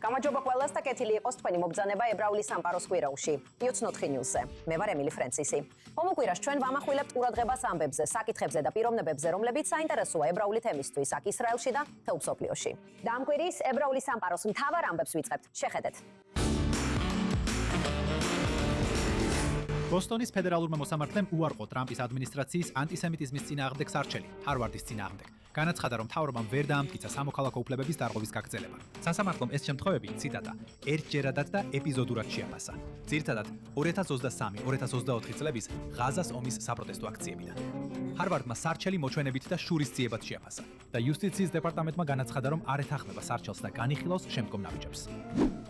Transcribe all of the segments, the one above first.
გამარჯობა ყველას და კეთილი იყოს თქვენი მობრძანება ებრაული სამყაროს კვირაოში. Iuts 4 News-ზე. მე ვარ ემილი ფრენცისი. მომკვირას ჩვენ ვამახვილებთ ყურადღებას ამბებზე, საკითხებზე და პიროვნებებზე, რომლებიც საინტერესოა ებრაული თემისთვის აქ ისრაელში და თელ მსოფლიოში. და ამ კვირის ებრაული სამყაროს მთავარ ამბებს ვიწყებთ. შეხედეთ. ბოსტონის ფედერალურმა მოსამართლემ უარყო ტრამპის ადმინისტრაციის ანტისემიტიზმის წინააღმდეგ სარჩელი, ჰარვარდის წინააღმდეგ. განაცხადა, რომ მთავრობამ ვერ დაამტკიცა სამოქალაქო უფლებების დარღვევის გაგრძელება. სასამართლომ ეს შემთხვევები, ციტატა, ერთჯერადად და ეპიზოდურად შეაფასა. ძირითადად 2023-2024 წლების ღაზას ომის საპროტესტო აქციებიდან. ჰარვარდმა სარჩელი მოჩვენებით და შურისძიებად შეაფასა და იუსტიციის დეპარტამენტმა განაცხადა, რომ არ ეთანხმება სარჩელს და განიხილავს შემდგომ ნაბიჯებს.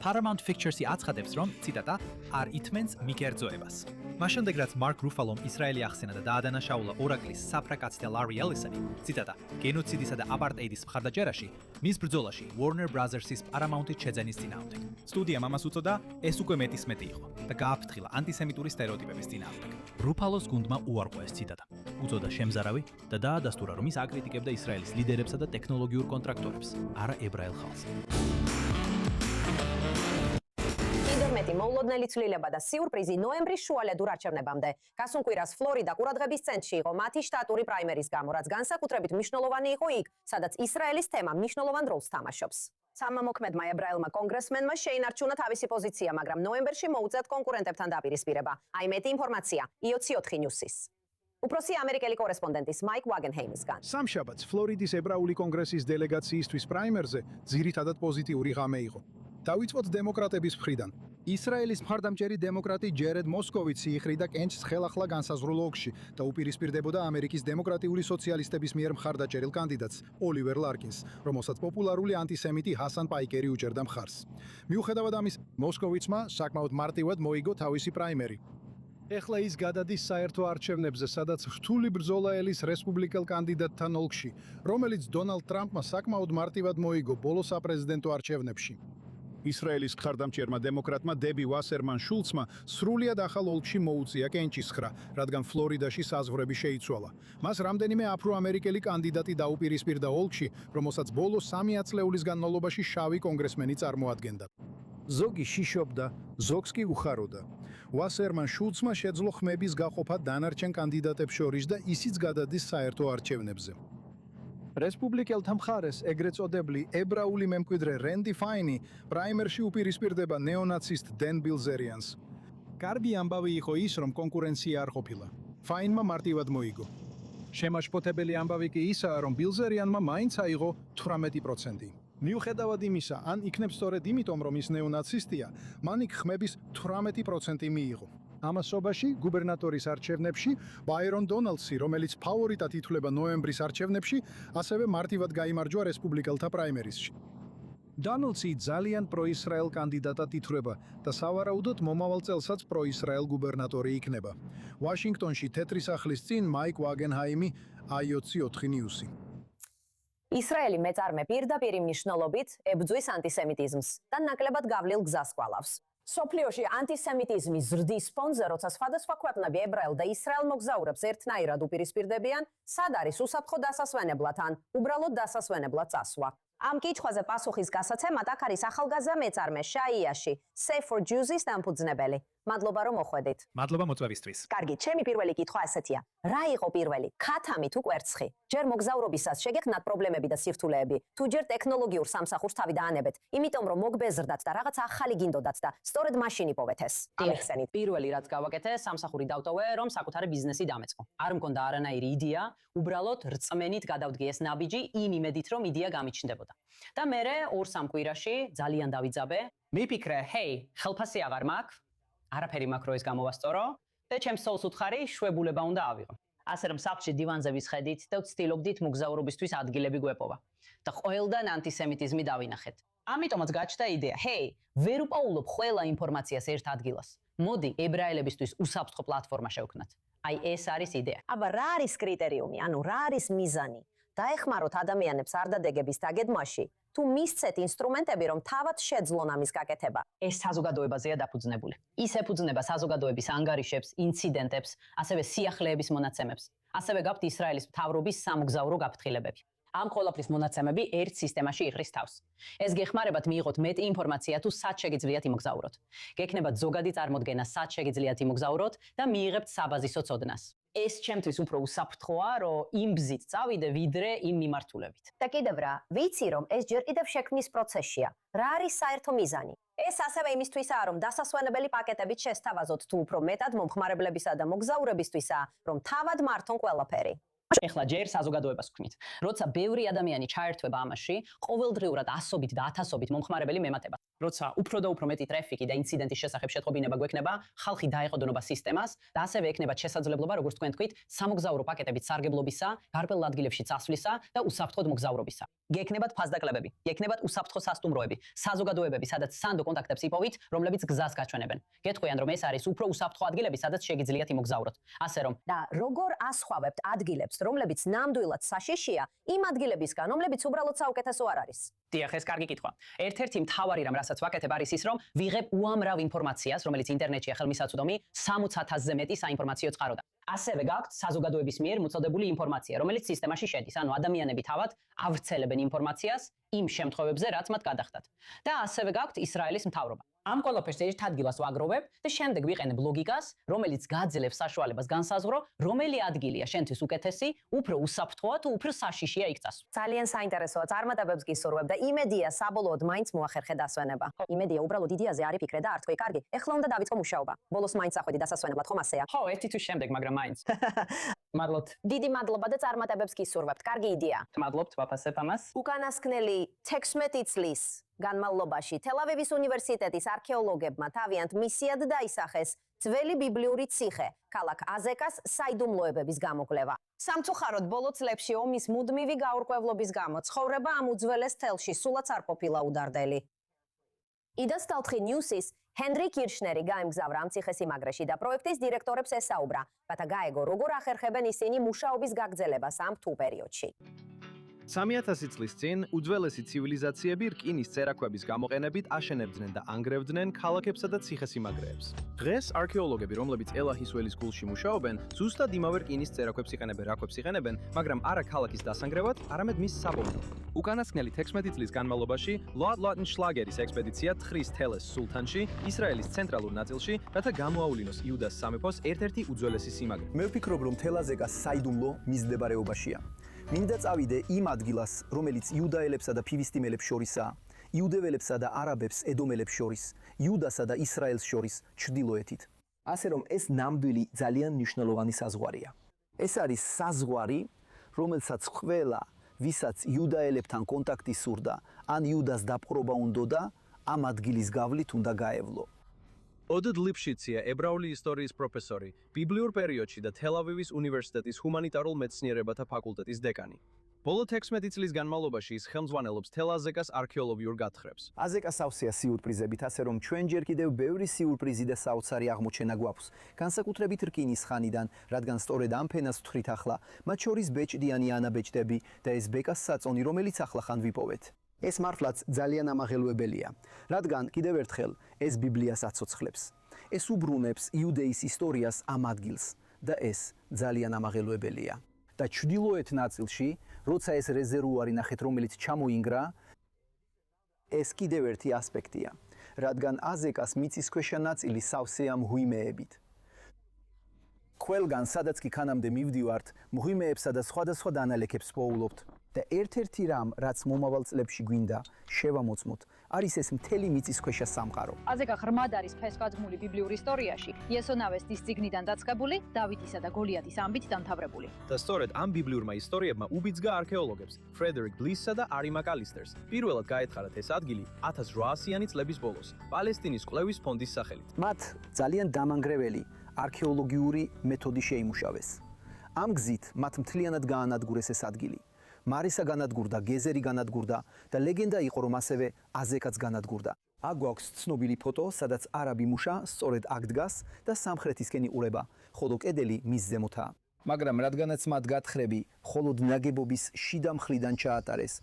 Paramount Pictures-ი აცხადებს, რომ ციტატა, არ ითმენს მიკერძოებას. მაშინდე რაც მარკ რუფალომ ისრაელი ახსენა და დაადანაშაულა ორაკლის საფრა კაცი და ლარი ელისონი, ციტატა, გენოციდისა და აპარტეიდის მხარდაჭერაში, მის ბრძოლაში Warner Brothers-ის Paramount-ის შეძენის წინააღმდეგ. სტუდიამ ამას უწოდა, ეს უკვე მეტი იყო და გააფრთხილა ანტისემიტური სტერეოტიპების წინააღმდეგ. რუფალოს გუნდმა უარყო ეს ციტატა. უწოდა შემზარავი და დაადასტურა, რომ ის აკრიტიკებდა ისრაელის ლიდერებსა და ტექნოლოგიურ კონტრაქტორებს, არა ებრაელ ხალხს. მეტი მოულოდნელი ცვლილება და სიურპრიზი ნოემბრის შუალედურ არჩევნებამდე. გასულ კვირას ფლორიდა ყურადღების ცენტრში იყო მათი შტატური პრაიმერის გამო, რაც განსაკუთრებით მნიშვნელოვანი იყო იქ, სადაც ისრაელის თემა მნიშვნელოვან როლს თამაშობს. სამამოქმედმა ებრაელმა კონგრესმენმა შეინარჩუნა თავისი პოზიცია, მაგრამ ნოემბერში მოუწევთ კონკურენტებთან დაპირისპირება. აი მეტი ინფორმაცია Iuts 4 News-ის. უპროსი ამერიკელი კორესპონდენტის მაიკ ვაგენჰეიმისგან. სამშაბათს ფლორიდის ებრაული კონგრესის დელეგაციისთვის პრაიმერზე ძირითადად პოზიტიური ღამე იყო. დავიწყოთ დემოკრატების მხრიდან. ისრაელის მხარდამჭერი დემოკრატი ჯერედ მოსკოვიცი იხრიდა კენჭს ხელახლა განსაზღვრულ ოლქში და უპირისპირდებოდა ამერიკის დემოკრატიული სოციალისტების მიერ მხარდაჭერილ კანდიდატს ოლივერ ლარკინს, რომელსაც პოპულარული ანტისემიტი ჰასან პაიკერი უჭერდა მხარს. მიუხედავად ამის, მოსკოვიცმა საკმაოდ მარტივად მოიგო თავისი პრაიმერი. ეხლა ის გადადის საერთო არჩევნებზე, სადაც რთული ბრძოლა ელის რესპუბლიკელ კანდიდატთან ოლქში, რომელიც დონალდ ტრამპმა საკმაოდ მარტივად მოიგო ბოლო საპრეზიდენტო არჩევნებში. ისრაელის მხარდამჭერმა დემოკრატმა დები ვასერმან შულცმა სრულიად ახალ ოლქში მოუწია კენჭისხრა, რადგან ფლორიდაში საზღვრები შეიცვალა. მას რამდენიმე აფრო-ამერიკელი კანდიდატი დაუპირისპირდა ოლქში, რომელსაც ბოლო 3 ათწლეულის განმავლობაში შავი კონგრესმენი წარმოადგენდა. ზოგი შიშობდა, ზოგს კი უხაროდა. ვასერმან შულცმა შეძლო ხმების გაყოფა დანარჩენ კანდიდატებს შორის და ისიც გადადის საერთო არჩევნებზე. რესპუბლიკელთა მხარეს ეგრეთ წოდებული ებრაული მემკვიდრე რენდი ფაინი პრაიმერში უპირისპირდება ნეონაცისტ დენ ბილზერიანს. კარგი ამბავი იყო ის, რომ კონკურენცია არ ყოფილა. ფაინმა მარტივად მოიგო. შემაშფოთებელი ამბავი კი ისაა, რომ ბილზერიანმა მაინც აიღო 18%. მიუხედავად იმისა, ან იქნებ სწორედ იმიტომ, რომ ის ნეონაცისტია, მან იქ ხმების 18% მიიღო. ამასობაში გუბერნატორის არჩევნებში ბაირონ დონალდსი, რომელიც ფავორიტად ითვლება ნოემბრის არჩევნებში, ასევე მარტივად გაიმარჯვა რესპუბლიკელთა პრაიმერისში. დონალდსი ძალიან პროისრაელ კანდიდატად ითვლება და სავარაუდოდ მომავალ წელსაც პროისრაელ გუბერნატორი იქნება. ვაშინგტონში თეთრი სახლის წინ მაიკ ვაგენჰაიმი, Iuts 4 News-ი. ისრაელი მეწარმე პირდაპირ მნიშვნელობით ებრძვის ანტისემიტიზმს და ნაკლებად გავლილ გზას კვალავს. სოფლიოში ანტისემიტიზმის ზრდის ფონზე, როცა სხვადასხვა ქვეყნები ებრაელ და ისრაელ მოგზაურებს ერთნაირად უპირისპირდებიან, სად არის უსაფრთხო დასასვენებლად ან უბრალოდ დასასვენებლად წასვლა. ამ კითხვაზე პასუხის გასაცემად აქ არის ახალგაზრდა მეწარმე შაიაში, Save for Jews-ის დამფუძნებელი. მადლობა რომ მოხვედით. მადლობა მოწვევისთვის. კარგი, ჩემი პირველი კითხვა ასეთია. რა იყო პირველი, ქათამი თუ კვერცხი? ჯერ მოგზაურობისას შეგექმნათ პრობლემები და სირთულეები, თუ ჯერ ტექნოლოგიურ სამსახურს თავი დაანებეთ, იმიტომ რომ მოგბეზრდათ და რაღაც ახალი გინდოდათ და სწორედ მაშინ იპოვეთ ეს. ამიხსენით. პირველი რაც გავაკეთე, სამსახური დავტოვე, რომ საკუთარი ბიზნესი დამეწყო. არ მქონდა არანაირი იდეა, უბრალოდ რწმენით გადავდგე ეს ნაბიჯი იმ იმედით, რომ იდეა გამიჩნდებოდა. და მერე 2-3 კვირაში ძალიან დავიძაბე. მიფიქრე, ჰეი, ხელფასი აღარ მაქვს. არაფერი მაქვს რო ეს გამოვასწორო და ჩემს სოლს უთხარი შვებულება უნდა ავიღო. ასე რომ საფრთხე დივანზე ვისხედით და ვცდილობდით მოგზაურობისთვის ადგილები გვეპოვა და ყველგან ანტისემიტიზმი დავინახეთ. ამიტომაც გაჩნდა იდეა, ჰეი, ვერ უპაულობ ყველა ინფორმაციას ერთ ადგილას. მოდი ებრაელებისთვის უსაფრთხო პლატფორმა შევქმნათ. აი ეს არის იდეა. აბა რა არის კრიტერიუმი, ანუ რა არის მიზანი? დაეხმაროთ ადამიანებს არდადეგების დაგეგმვაში, თუ მისცეთ ინსტრუმენტები, რომ თავად შეძლონ ამის გაკეთება. ეს საზოგადოებაზეა დაფუძნებული. ის ეფუძნება საზოგადოების ანგარიშებს, ინციდენტებს, ასევე სიახლეების მონაცემებს. ასევე გაქვთ ისრაელის მთავრობის სამოგზაურო გაფრთხილებები. ამ ყველაფრის მონაცემები ერთ სისტემაში იყრის თავს. ეს გეხმარებათ მიიღოთ მეტი ინფორმაცია თუ სად შეგიძლიათ იმოგზაუროთ. გექნებათ ზოგადი წარმოდგენა სად შეგიძლიათ იმოგზაუროთ და მიიღებთ საბაზისო ცოდნას. ეს ჩემთვის უფრო უსაფრთხოა, რომ იმ გზით წავიდე, ვიდრე იმ მიმართულებით. და კიდევ რა, ვიცი რომ ეს ჯერ კიდევ შექმნის პროცესია. რა არის საერთო მიზანი? ეს ასევე იმისთვისაა, რომ დასასვენებელი პაკეტებით შესთავაზოთ თუ უფრო მეტად მომხმარებლებისა და მოგზაურებისთვისაა, რომ თავად მართონ ყველაფერი. ეხლა ჯერ საზოგადოებას ვქმნით. როცა ბევრი ადამიანი ჩაერთვება ამაში, ყოველდღიურად ასობით და ათასობით მომხმარებელი მემატება. როცა უფრო და უფრო მეტი ტრაფიკი და ინციდენტის შესახებ შეტყობინება გვექნება, ხალხი დაეყრდნობა სისტემას და ასევე ექნებათ შესაძლებლობა, როგორც თქვენ თქვით, სამოგზაურო პაკეტებით სარგებლობისა, გარკვეულ ადგილებში წასვლისა და უსაფრთხოდ მოგზაურობისა. გექნებათ ფასდაკლებები, გექნებათ უსაფრთხო სასტუმროები, საზოგადოებები, სადაც სანდო კონტაქტებს იპოვით, რომლებიც გზას გაჩვენებენ. გეტყვიან, რომ ეს არის უფრო უსაფრთხო ადგილები, სადაც შეგიძლიათ იმოგზაუროთ. ასე რომ, და როგორ ასხვავებთ ადგილებს, რომლებიც ნამდვილად საშიშია, იმ ადგილებისგან, რომლებიც უბრალოდ საუკეთესო არ არის? დიახ, ეს კარგი კითხვა. ერთ-ერთი მთავარი რამ, რასაც ვაკეთებ, არის ის, რომ ვიღებ უამრავ ინფორმაციას, რომელიც ინტერნეტშია ხელმისაწვდომი 60,000-ზე მეტი საინფორმაციო წყაროდა. ასევე გაქვთ საზოგადოების მიერ მოწოდებული ინფორმაცია, რომელიც სისტემაში შედის. ანუ ადამიანები თავად ავრცელებენ ინფორმაციას იმ შემთხვევებზე, რაც მათ გადახდათ. და ასევე გაქვთ ისრაელის მთავრობა. ამ ყველაფერს ერთ ადგილას ვაგროვებ და შემდეგ ვიყენებ ლოგიკას, რომელიც გაძლევს საშუალებას განსაზღვრო, რომელი ადგილია შენთვის უკეთესი, უფრო უსაფრთხოა თუ უფრო საშიშია იქ წასვლა. ძალიან საინტერესოა, წარმატებებს გისურვებ და იმედია საბოლოოდ მაინც მოახერხე დასვენება. იმედია უბრალოდ იდეაზე არ იფიქრე და არ თქვი, კარგი, ეხლა უნდა დავიწყო მუშაობა. ბოლოს მაინც ახვედი დასასვენებლად, ხომ ასეა? ხო, ერთი თვის შემდეგ, მაგრამ მაინც. მადლობთ. დიდი მადლობა და წარმატებებს გისურვებთ. კარგი იდეა. მადლობთ, ვაფასებ ამას. უკანასკნელი 16 წლის განმავლობაში თელ-ავივის უნივერსიტეტის არქეოლოგებმა თავიანთ მისიად დაისახეს ძველი ბიბლიური ციხე, ქალაქ აზეკას საიდუმლოებების გამოკვლევა. სამწუხაროდ ბოლო წლებში ომის მუდმივი გაურკვევლობის გამო ცხოვრება ამ უძველეს თელში სულაც არ ყოფილა უდარდელი. იდას თალთხი ნიუსის ჰენრი კირშნერი გაემგზავრა ამ ციხესიმაგრეში და პროექტის დირექტორებს ესაუბრა, რათა გაეგო როგორ ახერხებენ ისინი მუშაობის გაგრძელებას ამ თუ პერიოდში. 3000 წლის წინ უძველესი ცივილიზაციები რკინის წერაქვების გამოყენებით აშენებდნენ და ანგრევდნენ ქალაქებსა და ციხესიმაგრეებს. დღეს არქეოლოგები, რომლებიც ელაჰის ველის გულში მუშაობენ, ზუსტად იმავე რკინის წერაქვებს იყენებენ, რაქვებს იყენებენ, მაგრამ არა ქალაქის დასანგრევად, არამედ მის საბოლოოდ. უკანასკნელი 16 წლის განმავლობაში ლოატლატენშლაგერის ექსპედიცია თხრის თელეს სულთანში, ისრაელის ცენტრალურ ნაწილში, რათა გამოავლინოს იუდას სამეფოს ერთ-ერთი უძველესი სიმაგრე. მე ვფიქრობ, რომ თელ-აზეკას საიდუმლო მისდებარეობაშია. მინდა წავიდე იმ ადგილას, რომელიც იუდაელებსა და ფილისტიმელებს შორისაა, იუდეველებსა და არაბებს ედომელებს შორის, იუდასა და ისრაელს შორის ჩრდილოეთით. ასე რომ ეს ნამდვილი ძალიან მნიშვნელოვანი საზღვარია. ეს არის საზღვარი, რომელსაც ყველა, ვისაც იუდაელებთან კონტაქტი სურდა, ან იუდას დაპყრობა უნდოდა, ამ ადგილის გავლით უნდა გაევლო. ოდედ ლიფშიცია, ებრაული ისტორიის პროფესორი, ბიბლიურ პერიოდში და თელ-ავივის უნივერსიტეტის ჰუმანიტარულ მეცნიერებათა ფაკულტეტის დეკანი. ბოლო 16 წლის განმავლობაში ის ხელმძღვანელობს თელ-აზეკას არქეოლოგიურ გათხრებს. აზეკა სავსეა სიურპრიზებით, ასე რომ ჩვენ ჯერ კიდევ ბევრი სიურპრიზი და საოცარი აღმოჩენა გვაქვს. განსაკუთრებით რკინის ხანიდან, რადგან სწორედ ამ ფენას ვთხრით ახლა, მათ შორის ბეჭდიანი ანაბეჭდები და ეს ბეკას საწონი, რომელიც ახლახან ვიპოვეთ. ეს მართლაც ძალიან ამაღელვებელია, რადგან კიდევ ერთხელ ეს ბიბლიას აცოცხლებს. ეს უბრუნებს იუდეის ისტორიას ამ ადგილს და ეს ძალიან ამაღელვებელია. და ჩრდილოეთ ნაწილში, როცა ეს რეზერვუარი ნახეთ, რომელიც ჩამოინგრა, ეს კიდევ ერთი ასპექტია, რადგან აზეკას მიწისქვეშა ნაწილი სავსეა მღვიმეებით. ყველგან, სადაც კი ქანამდე მივდივართ, მღვიმეებსა და სხვადასხვა დანალექებს პოულობთ. და ერთ-ერთი რამ, რაც მომავალ წლებში გვინდა შევამოწმოთ, არის ეს მთელი მიწისქვეშა სამყარო. აზეკა ღრმად არის ფესვაძმული ბიბლიურ ისტორიაში, იესონავესტის წიგნიდან დაწყებული, დავითისა და გოლიათის ამბით დამთავრებული. და სწორედ ამ ბიბლიურმა ისტორიებმა უბიძგა არქეოლოგებს, ფრედერიკ ბლისსა და არი მაკალისტერს. პირველად გაეთხარათ ეს ადგილი 1800-იანი წლების ბოლოს, პალესტინის კვლევის ფონდის სახელით. მათ ძალიან დამანგრეველი არქეოლოგიური მეთოდი შეიმუშავეს. ამ გზით მათ მთლიანად გაანადგურეს ეს ადგილი. მარისა განადგურდა, გეზერი განადგურდა და ლეგენდა იყო, რომ ასევე აზეკაც განადგურდა. აქ გვაქვს ცნობილი ფოტო, სადაც არაბი მუშა სწორედ აქ დგას და სამხრეთისკენ იყურება, ხოლო კედელი მის ზემოთაა. მაგრამ რადგანაც მათ გათხრები მხოლოდ ნაგებობის შიდა მხრიდან ჩაატარეს,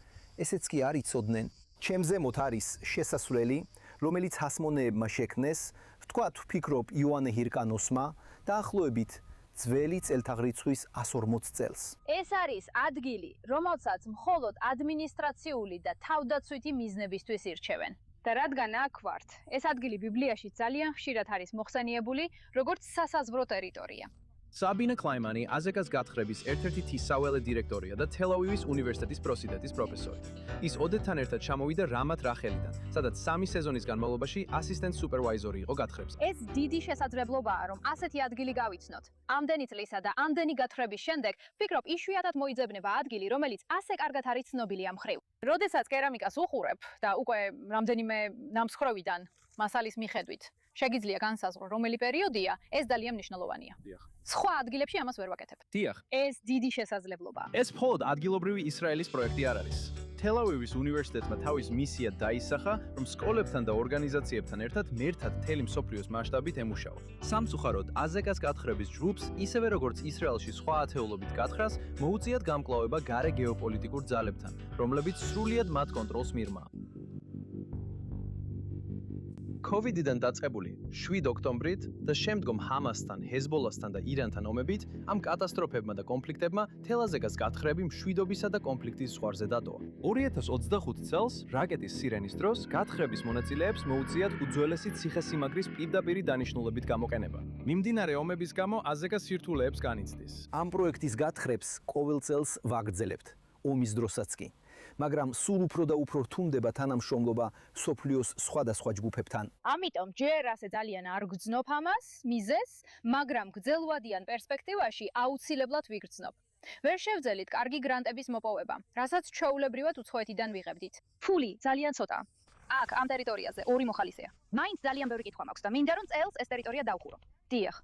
ესეც კი არ იცოდნენ. ჩემ ზემოთ არის შესასვლელი, რომელიც ჰასმონეებმა შექმნეს, ვთქვათ, ვფიქრობ, იოანე ჰირკანოსმა, დაახლოებით ძველი წელთაღრიცხვის 140 წელს. ეს არის ადგილი, რომელსაც მხოლოდ ადმინისტრაციული და თავდაცვითი მიზნებისთვის ირჩევენ. და რადგან აქ ვართ, ეს ადგილი ბიბლიაში ძალიან ხშირად არის მოხსენიებული როგორც სასაზღვრო ტერიტორია. საბინა კლაიმანი აზეკას გათხრების ერთ-ერთი თისაველე დირექტორია და თელ-ავივის უნივერსიტეტის პროსიდენტის პროფესორი. ის ოდეთთან ერთად ჩამოვიდა რამათ რახელიდან, სადაც 3 სეზონის განმავლობაში ასისტენტ სუპერვაიზორი იყო გათხრებზე. ეს დიდი შესაძლებლობაა, რომ ასეთი ადგილი გავიცნოთ. ამდენი წლისა და ამდენი გათხრების შემდეგ, ვფიქრობ, იშვიათად მოიძებნება ადგილი, რომელიც ასე კარგად არის ცნობილი ამ ხრივ. როდესაც კერამიკას უყურებ და უკვე რამდენიმე ნამსხვრევიდან მასალის მიხედვით შეგიძლია განსაზღვრო, რომელი პერიოდია, ეს ძალიან მნიშვნელოვანია. სხვა ადგილებში ამას ვერ ვაკეთებ. დიახ. ეს დიდი შესაძლებლობაა. ეს მხოლოდ ადგილობრივი ისრაელის პროექტი არ არის. თელ-ავივის უნივერსიტეტმა თავის მისია დაისახა, რომ სკოლებთან და ორგანიზაციებთან ერთად მერთად მთელი მსოფლიოს მასშტაბით ემუშაო. სამწუხაროდ, აზეკას გათხრების ჯგუფს, ისევე როგორც ისრაელში სხვა ათეულობით გათხრას, მოუწიათ გამკლავება გარე გეოპოლიტიკურ ძალებთან, რომლებიც სრულიად მათ კონტროლს მირმა. COVID-დან დაწყებული 7 ოქტომბრით და შემდგომ ჰამასთან, ჰეზბოლასთან და ირანთან ომებით ამ კატასტროფებმა და კონფლიქტებმა თელ-აზეკას გათხრები მშვიდობისა და კონფლიქტის ზღვარზე დატოვა. 2025 წელს რაკეტის სირენის დროს გათხრების მონაწილეებს მოუწიათ უძველესი ციხესიმაგრის პირდაპირი დანიშნულებით გამოყენება. მიმდინარე ომების გამო აზეკა სირთულეებს განიცდის. ამ პროექტის გათხრებს ყოველ წელს ვაგრძელებთ, ომის დროსაც კი. მაგრამ სულ უფრო და უფრო რთუნდება თანამშრომლობა სოფლიოს სხვადასხვა ჯგუფებთან. ამიტომ ჯერ ასე ძალიან არ გძნობ ამას, მიზეს, მაგრამ გრძელვადიან პერსპექტივაში აუცილებლად ვიგრძნობ. ვერ შევძელით კარგი გრანტების მოპოვება, რასაც ჩვეულებრივად უცხოეთიდან ვიღებდით. ფული ძალიან ცოტაა. აქ ამ ტერიტორიაზე 2 მოხალისეა. მაინც ძალიან ბევრი კითხვა მაქვს და მინდა რომ წელს ეს ტერიტორია დავხურო. დიახ.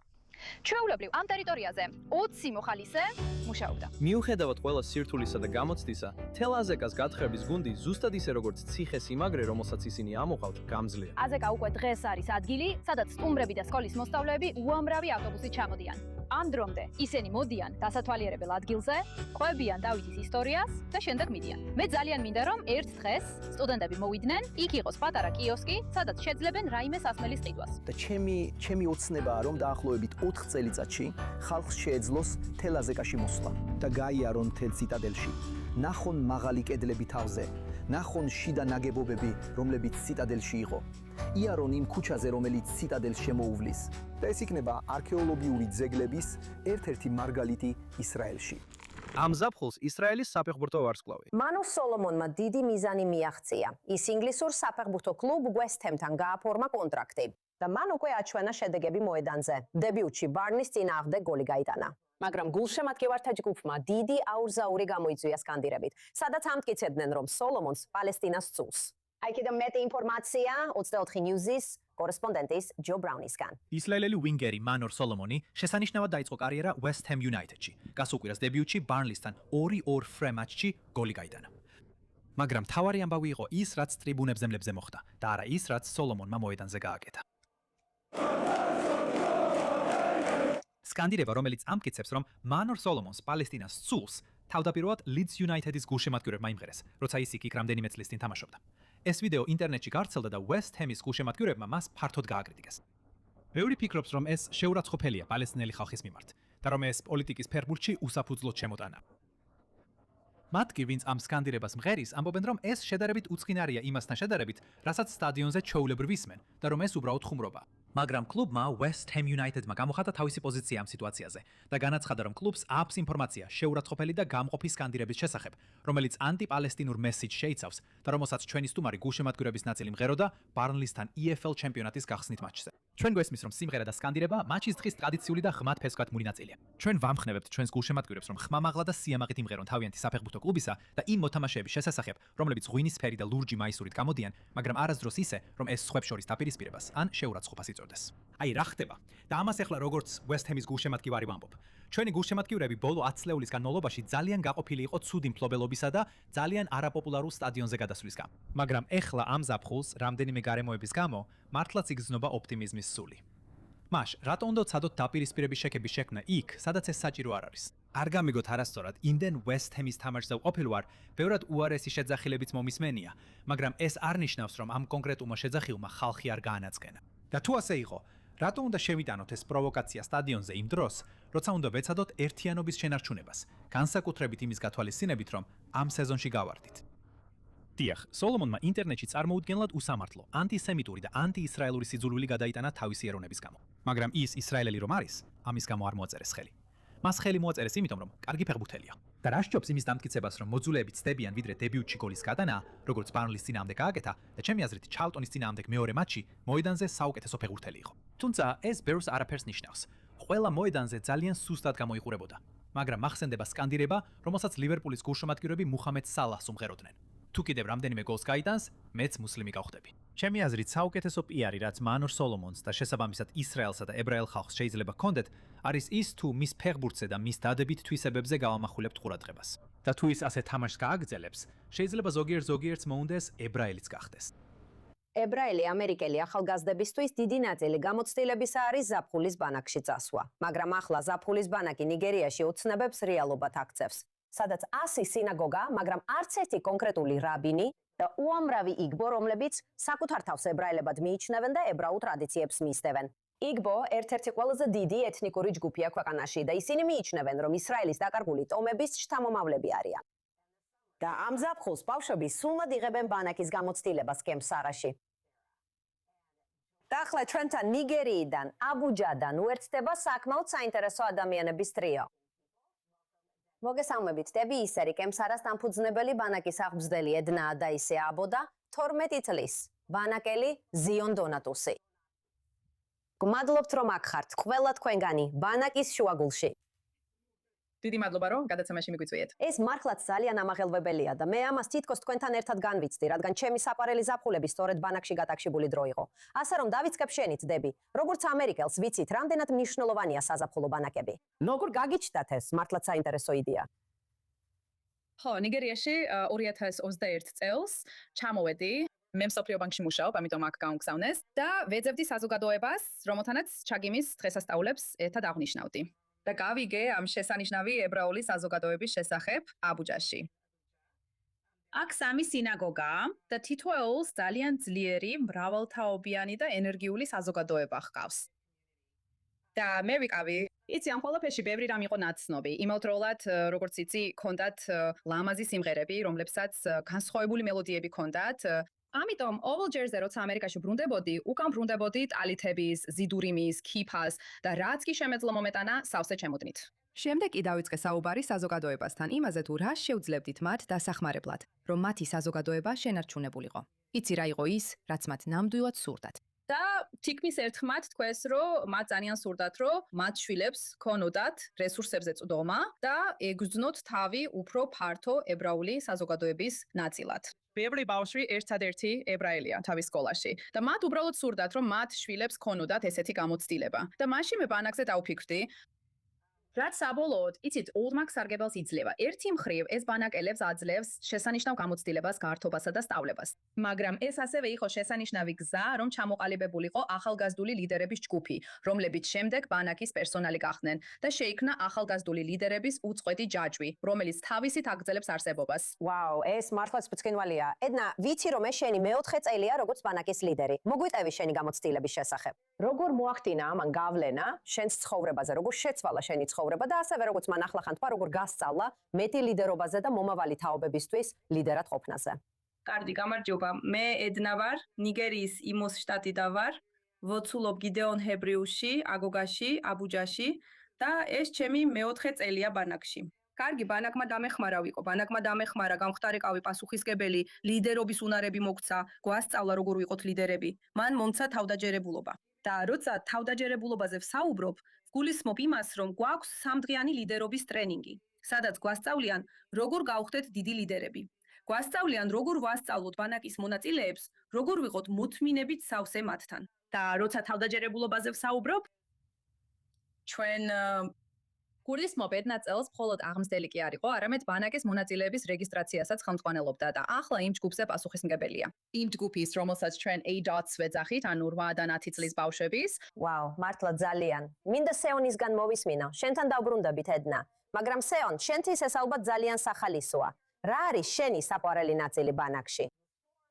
ჩვეულებრივ ამ ტერიტორიაზე 20 მოხალისე მუშაობდა. მიუხედავად ყველა სირთულისა და გამოცდისა, თელ-აზეკას გათხრების გუნდი ზუსტად ისე როგორც ციხესიმაგრე, რომელსაც ისინი ამოყავთ, გამძლეა. აზეკა უკვე დღეს არის ადგილი, სადაც სტუმრები და სკოლის მოსწავლეები უამრავი ავტობუსით ჩამოდიან. ამ დრომდე ისინი მოდიან დასათვალიერებელ ადგილზე, ყვებიან დავითის ისტორიას და შემდეგ მიდიან. მე ძალიან მინდა რომ ერთ დღეს სტუდენტები მოვიდნენ, იქ იყოს პატარა კიოსკი, სადაც შეძლებენ რაიმე სასმელის ყიდვას. და ჩემი ოცნებაა რომ დაახლოებით 4 წელიწადში ხალხს შეეძლოს თელ-აზეკაში მოსვლა და გაიარონ თელ ციტადელში. ნახონ მაღალი კედლები თავზე, ნახონ შიდა ნაგებობები, რომლებიც ციტადელში იყო. იარონ იმ ქუჩაზე, რომელიც ციტადელს შემოუვლის. და ეს იქნება არქეოლოგიური ძეგლების ერთ-ერთი მარგალიტი ისრაელში. ამ ზაფხულს ისრაელის საფეხბურთო ვარსკვლავი. მანო სოლომონმა დიდი მიზანი მიაღწია. ის ინგლისურ საფეხბურთო კლუბ West Ham-თან გააფორმა კონტრაქტი და მან უკვე აჩვენა შედეგები მოედანზე. დებიუტში ბარნის წინააღმდეგ გოლი გაიტანა. მაგრამ გულშემატკივართა ჯგუფმა დიდი აურზაური გამოიწვია სკანდირებით, სადაც ამტკიცებდნენ, რომ სოლომონს პალესტინას სძულს. აი კიდევ მეტი ინფორმაცია 24 News-ის კორესპონდენტის ჯო ბრაუნისგან. ისრაელელი ვინგერი მანორ სოლომონი შესანიშნავად დაიწყო კარიერა West Ham United-ში. გასუკვირას დებიუტში ბარნლისთან 2-2 ფრე მატჩში გოლი გაიტანა. მაგრამ თავარი ამბავი იყო ის, რაც ტრიბუნებზე მლებზე მოხდა და არა ის, რაც სოლომონმა მოედანზე გააკეთა. სკანდირება, რომელიც ამტკიცებს, რომ მანორ სოლომონს პალესტინას სძულს, თავდაპირველად Leeds United-ის გულშემატკივრებმა იმღერეს, როცა ის იქ რამდენიმე წლის წინ თამაშობდა. ეს ვიდეო ინტერნეტში გავრცელდა და West Ham-ის გულშემატკივრებმა მას ფართოდ გააკრიტიკეს. ბევრი ფიქრობს, რომ ეს შეურაცხყოფელია პალესტინელი ხალხის მიმართ და რომ ეს პოლიტიკის ფერბურთში უსაფუძვლოდ შემოტანა. მათ კი, ვინც ამ სკანდირებას მღერის, ამბობენ, რომ ეს შედარებით უცხინარია იმასთან შედარებით, რასაც სტადიონზე ჩვეულებრივ ისმენ და რომ ეს უბრალოდ ხუმრობა. მაგრამ კლუბმა West Ham United-მა გამოხატა თავისი პოზიცია ამ სიტუაციაზე და განაცხადა, რომ კლუბს აქვს ინფორმაცია შეურაცხყოფელი და გამყოფი სკანდირების შესახებ, რომელიც ანტიპალესტინურ მესიჯს შეიცავს და რომელსაც ჩვენი სტუმარი გულშემატკივრების ნაწილი მღეროდა ბარნლისთან EFL ჩემპიონატის გახსნით მატჩზე. ჩვენ გვესმის, რომ სიმღერა და სკანდირება მატჩის დღის ტრადიციული და ღრმად ფესვგათმული ნაწილია. ჩვენ ვამხნევებთ ჩვენს გულშემატკივრებს, რომ ხმამაღლა და სიამაყით იმღერონ თავიანთი საფეხბურთო კლუბისა და იმ მოთამაშეების შესახებ, რომლებიც ღვინის ფერი და ლურჯი მაისურით გამოდიან, მაგრამ არასდროს ისე, რომ ეს სხვებს შორის დაპირისპირებას ან შეურაცხყოფას იწვევდეს. აი რა ხდება? და ამას ახლა როგორც West Ham-ის გულშემატკივარი ვამბობ. ჩვენი გულშემატკივრები ბოლო 10 წლეულის განმავლობაში ძალიან გაყოფილი იყო ცუდი მფლობელობისა და ძალიან არაპოპულარულ სტადიონზე გადასვლის გამო. მაგრამ ახლა ამ ზაფხულს რამდენიმე გარემოების გამო მართლაც იგრძნობა ოპტიმიზმის სული. მაშ, რატო უნდა ვცადოთ დაპირისპირების შექების შექმნა იქ, სადაც ეს საჭირო არ არის? არ გამიგოთ არასწორად, იმდენ West Ham-ის თამაშზე ვყოფილ ვარ, ბევრად უარესი შეძახილებიც მომისმენია, მაგრამ ეს არ ნიშნავს, რომ ამ კონკრეტულმა შეძახილმა ხალხი არ გაანაწყენა. და თუ ასე იყო, რატო უნდა შევიტანოთ ეს პროვოკაცია სტადიონზე იმ დროს, როცა უნდა ვეცადოთ ერთიანობის შენარჩუნებას, განსაკუთრებით იმის გათვალისწინებით, რომ ამ სეზონში გავარდით. დიახ, სოლომონმა ინტერნეტში წარმოუდგენლად უსამართლო, ანტისემიტური და ანტიისრაელური სიძულვილი გადაიტანა თავისი ეროვნების გამო. მაგრამ ის ისრაელელი რომ არის, ამის გამო არ მოაწერეს ხელი. მას ხელი მოაწერეს იმიტომ, რომ კარგი ფეხბურთელია. და რა სჯობს იმის დამტკიცებას, რომ მოძულეები ცდებიან ვიდრე დებიუტში გოლის გადანა, როგორც ბარნლის წინააღმდეგ გააკეთა და ჩემი აზრით ჩალტონის წინააღმდეგ მეორე მატჩი მოედანზე საუკეთესო ფეხბურთელი იყო. თუმცა ეს ბევრს არაფერს ნიშნავს. ყველა მოედანზე ძალიან სუსტად გამოიყურებოდა. მაგრამ მახსენდება სკანდირება, რომელსაც ლივერპულის გულშემატკივრები მუხამედ სალაჰს უმღეროდნენ. თუ კიდევ რამდენიმე გოლს გაიტანს, მეც მუსლიმი გავხდები. ჩემი აზრით, საუკეთესო პიარი, რაც მანორ სოლომონს და შესაბამისად ისრაელსა და ებრაელ ხალხს შეიძლება ჰქონდეთ, არის ის თუ მის ფეხბურთზე და მის დადებით თვისებებზე გავამახვილებთ ყურადღებას. და თუ ის ასე თამაშს გააგრძელებს, შეიძლება ზოგიერთს მოუნდეს ებრაელიც გახდეს. ებრაელი ამერიკელი ახალგაზრდებისთვის დიდი ნაწილი გამოცდილებისა არის ზაფხულის ბანაკში წასვლა, მაგრამ ახლა ზაფხულის ბანაკი ნიგერიაში ოცნებებს რეალობად აქცევს. სადაც 100 სინაგოგა, მაგრამ არც ერთი კონკრეტული რაბინი და უამრავი იგბო, რომლებიც საკუთარ თავს ებრაელებად მიიჩნევენ და ებრაულ ტრადიციებს მისდევენ. იგბო ერთ-ერთი ყველაზე დიდი ეთნიკური ჯგუფია ქვეყანაში და ისინი მიიჩნევენ, რომ ისრაელის დაკარგული ტომების შთამომავლები არიან. და ამ ზაფხულს ბავშვები სულმად იღებენ ბანაკის გამოცდილებას კემსარაში. და ახლა ჩვენთან ნიგერიიდან, აბუჯადან უერთდება საკმაოდ საინტერესო ადამიანების ტრიო. მოგესალმებით, დები ისერი, კემსარას დამფუძნებელი ბანაკის აღმზრდელი ედნა ადაისე აბოდა, 12 წლის, ბანაკელი ზიონ დონატუსი. გმადლობთ, რომ აქ ხართ, ყველა თქვენგანი, ბანაკის შუაგულში. დიდი მადლობა, რომ გადაცემაში მიგვიწვიეთ. ეს მართლაც ძალიან ამაღელვებელია და მე ამას თითქოს თქვენთან ერთად განვიცდი, რადგან ჩემი საყვარელი ზაფხულები სწორედ ბანაკში გატაკშიბული დრო იყო. ასე რომ დავიწყებ შენით, დები, როგორც ამერიკელს ვიცით, რამდენად მნიშვნელოვანია საზაფხულო ბანაკები. როგორ გაგიჩნდათ ეს? მართლაც საინტერესო იდეა. ხო, ნიგერიაში 2021 წელს ჩამოვედი. მე მსოფლიო ბანკში მუშაობ, ამიტომ აქ გავგზავნეს და ვეძებდი საზოგადოებას, რომელთანაც ჩაგიმის დღესასწაულებს ერთად აღნიშნავდი. და გავიგე ამ შესანიშნავი ებრაული საზოგადოების შესახებ აბუჯაში. აქ 3 სინაგოგაა და თითოეულს ძალიან ძლიერი, მრავალთაობიანი და ენერგიული საზოგადოება ჰყავს. და მე ვიყავი, იცი ამ ყველაფერში ბევრი რამ იყო ნაცნობი. იმავდროულად, როგორც იცი, ჰქონდათ ლამაზი სიმღერები, რომლებსაც განსხვავებული მელოდიები ჰქონდათ. ამიტომ ყოველ ჯერზე როცა ამერიკაში ბრუნდებოდი, უკან ბრუნდებოდი ტალითების, ზიდურიმის, ქიფას და რაც კი შემეძლო მომეტანა, სავსე ჩემოდნით. შემდეგ კი დავიწყე საუბარი საზოგადოებასთან იმაზე თუ რა შევძლებდით მათ დასახმარებლად, რომ მათი საზოგადოება შენარჩუნებულიყო. იცი რა იყო ის, რაც მათ ნამდვილად სურდათ. და თითქმის ერთხმად თქვეს, რომ მათ ძალიან სურდათ, რომ მათ შვილებს ქონოდათ რესურსებზე წვდომა და ეგრძნოთ თავი უფრო ფართო ებრაული საზოგადოების ნაწილად. ბევრი ბავშვი ერთადერთი ებრაელია თავის სკოლაში და მათ უბრალოდ სურდათ, რომ მათ შვილებს ქონოდათ ესეთი გამოცდილება. და მაშინ მე ბანაკზე დავფიქრდი, რაც საბოლოოდ, იცით, ოლდმაკ სარგებელს იძლევა. ერთი მხრივ ეს ბანაკელებს აძლევს შესანიშნავ გამოცდილებას, გართობასა და სწავლებას. მაგრამ ეს ასევე იყო შესანიშნავი გზა, რომ ჩამოყალიბებულიყო ახალგაზრდული ლიდერების ჯგუფი, რომლებიც შემდეგ ბანაკის პერსონალი გახდნენ და შეიქმნა ახალგაზრდული ლიდერების უწყვეტი ჯაჭვი, რომელიც თავისით აგრძელებს არსებობას. ვაუ, ეს მართლაც ბრწყინვალეა. ედნა, ვიცი რომ ეს შენი მეოთხე წელია როგორც ბანაკის ლიდერი. მოგვიტევი შენი გამოცდილების შესახებ. როგორ მოახდინა ამან გავლენა შენს ცხოვრებაზე, როგორ შეცვალა შენი ცხოვრება და ასევე როგორც მან ახლახან თქვა, როგორ გასწავლა მეტი ლიდერობაზე და მომავალი თაობებისთვის ლიდერად ყოფნაზე. კარგი, გამარჯობა. მე ედნა ვარ, ნიგერიის იმოს შტატიდან ვარ. ვოცულობ გიდეონ ჰებრიუში, აგოგაში, აბუჯაში და ეს ჩემი მეოთხე წელია ბანაკში. კარგი, ბანაკმა დამეხმარა ვიყო, ბანაკმა დამეხმარა, გამختارიყავი პასუხისგებელი, ლიდერობის უნარები მოგცა, გვასწავლა როგორ ვიყოთ ლიდერები. მან მომცა თავდაჯერებულობა. და როცა თავდაჯერებულობაზე ვსაუბრობ, გულისხმობ იმას, რომ გვაქვს 3დღიანი ლიდერობის ტრენინგი, სადაც გვასწავლიან, როგორ გავხდეთ დიდი ლიდერები. გვასწავლიან, როგორ ვასწავლოთ ბანაკის მონაწილეებს, როგორ ვიყოთ მოთმინებით სავსე მათთან. და როცა თავდაჯერებულობაზე ვსაუბრობ, ჩვენ გულისხმობ ედნა წელს მხოლოდ აღმზრდელი კი არ იყო, არამედ ბანაკის მონაწილეების რეგისტრაციასაც ხელმძღვანელობდა და ახლა იმ ჯგუფზე პასუხისმგებელია. იმ ჯგუფის, რომელსაც ჩვენ A-dots ვეძახით, ანუ 8-დან 10 წლის ბავშვების. ვაუ, მართლა ძალიან. მინდა სეონისგან მოვისმინო. შენთან დავბრუნდებით ედნა. მაგრამ სეონ, შენთვის ეს ალბათ ძალიან სახალისოა. რა არის შენი საყვარელი ნაწილი ბანაკში?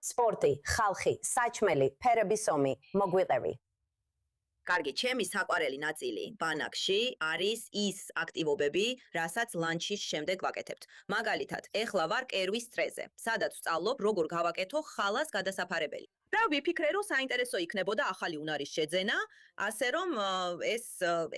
სპორტი, ხალხი, საჭმელი, ფერების ომი, მოგვიყევი. კარგი, ჩემი საყვარელი ნაწილი ბანაკში არის ის აქტივობები, რასაც ლანჩის შემდეგ ვაკეთებთ. მაგალითად, ეხლა ვარ კერვის წრეზე, სადაც ვსწავლობ, როგორ გავაკეთო ხალას გადასაფარებელი. და ვიფიქრე, რომ საინტერესო იქნებოდა ახალი უნარის შეძენა, ასე რომ ეს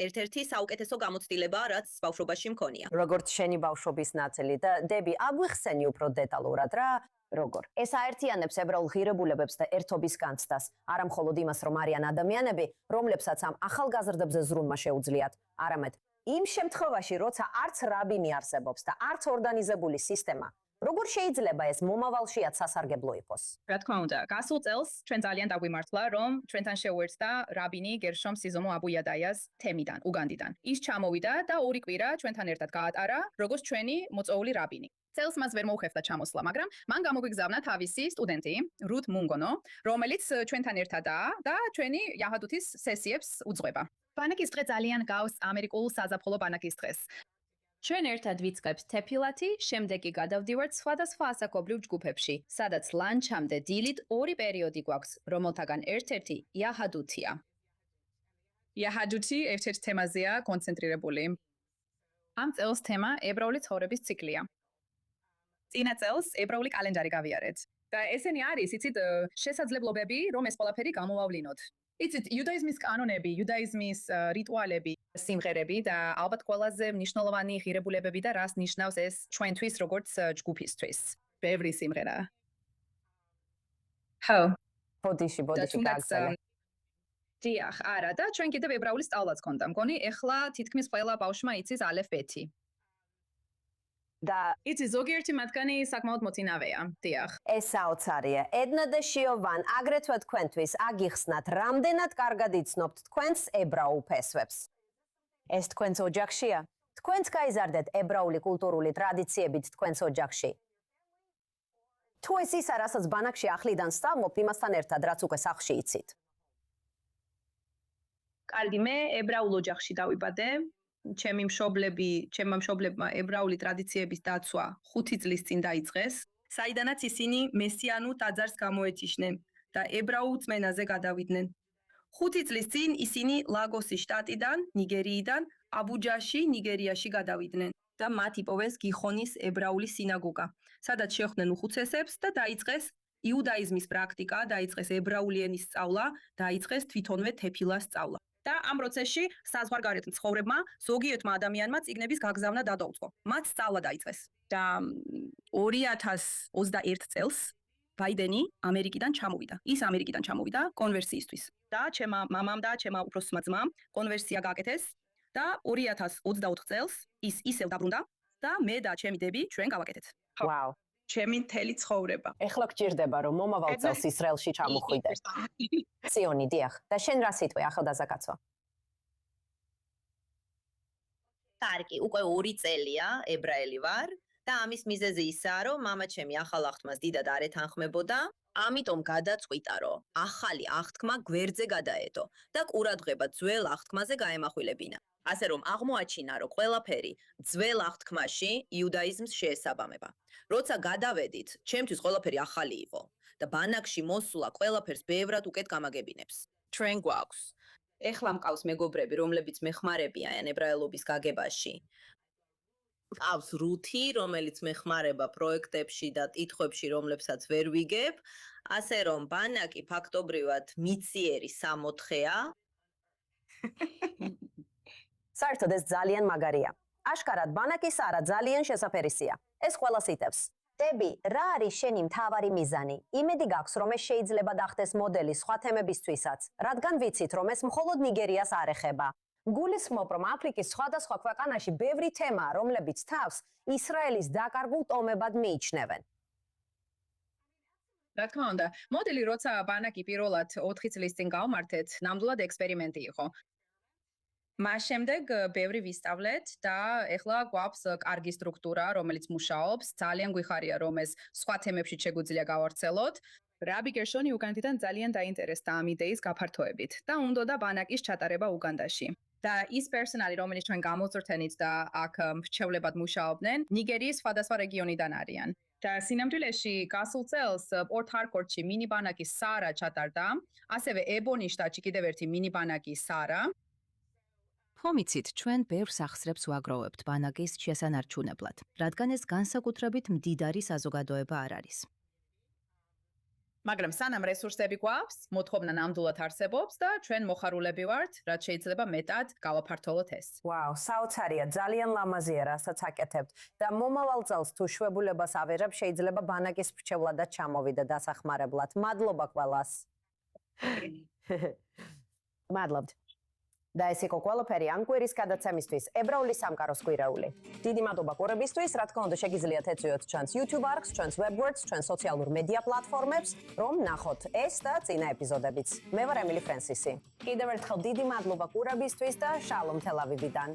ერთ-ერთი საუკეთესო გამოცდილებაა, რაც ბავშვობაში მქონია. როგორც შენი ბავშვობის ნაწილი და დები, აგვიხსენი უფრო დეტალურად რა, როგორ. ეს აერთიანებს ებრაულ ღირებულებებს და ერთობის განცდას, არა მხოლოდ იმას, რომ არიან ადამიანები, რომლებსაც ამ ახალგაზრდებზე ზრუნვა შეუძლიათ, არამედ იმ შემთხვევაში, როცა არც რაბინი არსებობს და არც ორგანიზებული სისტემა, როგორ შეიძლება ეს მომავალშიაც სასარგებლო იყოს? რა თქმა უნდა, გასულ წელს ჩვენ ძალიან დაგვიმართლა, რომ ჩვენთან შეუერთდა რაბინი გერშომ სიზომო აბუიადაიას თემიდან, უგანდიდან. ის ჩამოვიდა და 2 კვირა ჩვენთან ერთად გაატარა, როგორც ჩვენი მოწვეული რაბინი. წელს მას ვერ მოუხერხდა ჩამოსვლა, მაგრამ მან გამოგვიგზავნა თავისი სტუდენტი, რութ მუნგონო, რომელიც ჩვენთან ერთადაა და ჩვენი იაჰადუთის სესიებს უძღვება. ბანაკის დღე ძალიან გავს ამერიკულ საზაფხულო ბანაკის დღეს. ჩვენ ერთად ვიწყებთ თეფილათი, შემდეგ კი გადავდივართ სხვადასხვა ასაკობრივ ჯგუფებში, სადაც ლანჩამდე დილით 2 პერიოდი გვაქვს, რომელთაგან ერთ-ერთი იაჰადუთია. იაჰადუთი ერთ-ერთ თემაზეა კონცენტრირებული. ამ წელს თემა ებრაული ცხოვრების ციკლია. წინა წელს ებრაული კალენდარი გავიარეთ. და ესენი არის, იცით, შესაძლებლობები, რომ ეს ყველაფერი გამოვავლინოთ. იცით, იუდაიზმის კანონები, იუდაიზმის რიტუალები, სიმღერები და ალბათ ყველაზე მნიშვნელოვანი ღირებულებები და რას ნიშნავს ეს ჩვენთვის როგორც ჯგუფისთვის. ბევრი სიმღერა. ხო. ბოდიში გაგზავნე. დიახ, არა და ჩვენ კიდევ ებრაული სწავლაც გქონდა. მგონი, ეხლა თითქმის ყველა ბავშვმა იცის ალეფ-ბეთი. და იცი ზოგიერთი მათგანი საკმაოდ მოწინავეა. დიახ. ეს საოცარია. ედნა და შიოვან, აგრეთვე თქვენთვის აგიხსნათ, რამდენად კარგად იცნობთ თქვენს ებრაულ ფესვებს. ეს თქვენს ოჯახშია? თქვენც გაიზარდეთ ებრაული კულტურული ტრადიციებით თქვენს ოჯახში. თუ ეს ისა, რასაც ბანაკში ახლიდან სწავლობთ, იმასთან ერთად, რაც უკვე სახლში იცით. კარგი, მე ებრაულ ოჯახში დავიბადე. ჩემმა მშობლებმა ებრაული ტრადიციების დაცვა 5 წლის წინ დაიწყეს, საიდანაც ისინი მესიანურ ტაძარს გამოეთიშნენ და ებრაულ წმენაზე გადავიდნენ. 5 წლის წინ ისინი ლაგოსის შტატიდან, ნიგერიიდან, აბუჯაში, ნიგერიაში გადავიდნენ და მათ იპოვეს გიხონის ებრაული სინაგოგა, სადაც შეხვდნენ უხუცესებს და დაიწყეს იუდაიზმის პრაქტიკა, დაიწყეს ებრაული ენის სწავლა, დაიწყეს თვითონვე თეფილას სწავლა. და ამ პროცესში საზღვარგარეთ მცხოვრებმა ზოგიერთმა ადამიანმა წიგნების გაგზავნა დადაუწყო. მათ სწავლა დაიწყეს და 2021 წელს ბაიდენი ამერიკიდან ჩამოვიდა. ის ამერიკიდან ჩამოვიდა კონვერსიისთვის. და ჩემმა მამამ და ჩემმა უფროსმა ძმამ კონვერსია გააკეთეს და 2024 წელს ის ისევ დაბრუნდა და მე და ჩემი დები ჩვენ გავაკეთეთ. ვაუ. ჩემი მთელი ცხოვრება. ეხლა გჭირდება რომ მომავალ წელს ისრაელში ჩამოხვიდე. სიონი, დიახ. და შენ რა სიტყვი ახალგაზრდა კაცო? კარგი, უკვე 2 წელია ებრაელი ვარ და ამის მიზეზი ისაა, რომ მამა ჩემი ახალ აღთქმას დიდად არ ეთანხმებოდა, ამიტომ გადაწყვიტა, რომ ახალი აღთქმა გვერდზე გადაედო და ყურადღება ძველ აღთქმაზე გაემახვილებინა. ასე რომ აღმოაჩინა, რომ ყველაფერი ძველ აღთქმაში იუდაიზმს შეესაბამება. როცა გადავედით, ჩემთვის ყველაფერი ახალი იყო და ბანაკში მოსვლა ყველაფერს ბევრად უკეთ გამაგებინებს. ჩვენ გვაქვს. ეხლა მყავს მეგობრები, რომლებიც მეხმარებიან ებრაელობის გაგებაში. მყავს რუთი, რომელიც მეხმარება პროექტებში და კითხვებში, რომლებსაც ვერ ვიგებ, ასე რომ ბანაკი ფაქტობრივად მიწიერი სამოთხეა. საერთოდ ეს ძალიან მაგარია. აშკარად ბანაკის არა ძალიან შესაფერისია. ეს ყველას იტევს. დები, რა არის შენი მთავარი მიზანი? იმედი გაქვს, რომ ეს შეიძლება დახდეს მოდელი სხვა თემებისთვისაც, რადგან ვიცით, რომ ეს მხოლოდ ნიგერიას არ ეხება. გულისხმობ, რომ აფრიკის სხვადასხვა ქვეყანაში ბევრი თემაა, რომლებიც თავს ისრაელის დაკარგულ ტომებად მიიჩნევენ. რა თქმა უნდა, მოდელი როცა ბანაკი პირველად 4 წლის წინ გავმართეთ, ნამდვილად ექსპერიმენტი იყო. მას შემდეგ ბევრი ვისწავლეთ და ეხლა გვაქვს კარგი სტრუქტურა, რომელიც მუშაობს. ძალიან გვიხარია, რომ ეს სხვა თემებში შეგვიძლია გავავრცელოთ. რაბი გერშონი უგანდიდან ძალიან დაინტერესდა ამ იდეის გაფართოებით და უნდოდა ბანაკის ჩატარება უგანდაში. და ის პერსონალი, რომელიც ჩვენ გამოვზრდენით და აქ მრჩევლებად მუშაობდნენ, ნიგერიის სხვადასხვა რეგიონიდან არიან. და სინამდვილეში გასულ წელს პორტ ჰარკორტში მინიბანაკი SARA ჩატარდა, ასევე ებონი შტატში კიდევ ერთი მინიბანაკი SARA. ხომიცით ჩვენ ბევრ სახსრებს ვაგროვებთ ბანაკის შესანარჩუნებლად, რადგან ეს განსაკუთრებით მდიდარი საზოგადოება არ არის. მაგრამ სანამ რესურსები გვაქვს, მოთხოვნა ნამდვილად არსებობს და ჩვენ მოხარულები ვართ, რაც შეიძლება მეტად გავაფართოვოთ ეს. ვაუ, საოცარია, ძალიან ლამაზია, რასაც აკეთებთ და მომავალ წელს თუ შვებულებას ავიღებ, შეიძლება ბანაკის ფრჩევლადაც ჩამოვიდე დასახმარებლად. მადლობა ყველას. მადლობთ. და ეს იყო ყველაფერი ამ კვირის გადაცემისთვის, ებრაული სამყაროს კვირეული. დიდი მადლობა ყურებისთვის, რა თქმა უნდა, შეგიძლიათ ეწვიოთ ჩვენს YouTube არხს, ჩვენს WebWords, ჩვენს სოციალურ მედია პლატფორმებს, რომ ნახოთ ეს და წინა ეპიზოდებიც. მე ვარ ემილი ფრენსისი. კიდევ ერთხელ დიდი მადლობა ყურებისთვის და შალომ თელ-ავივიდან.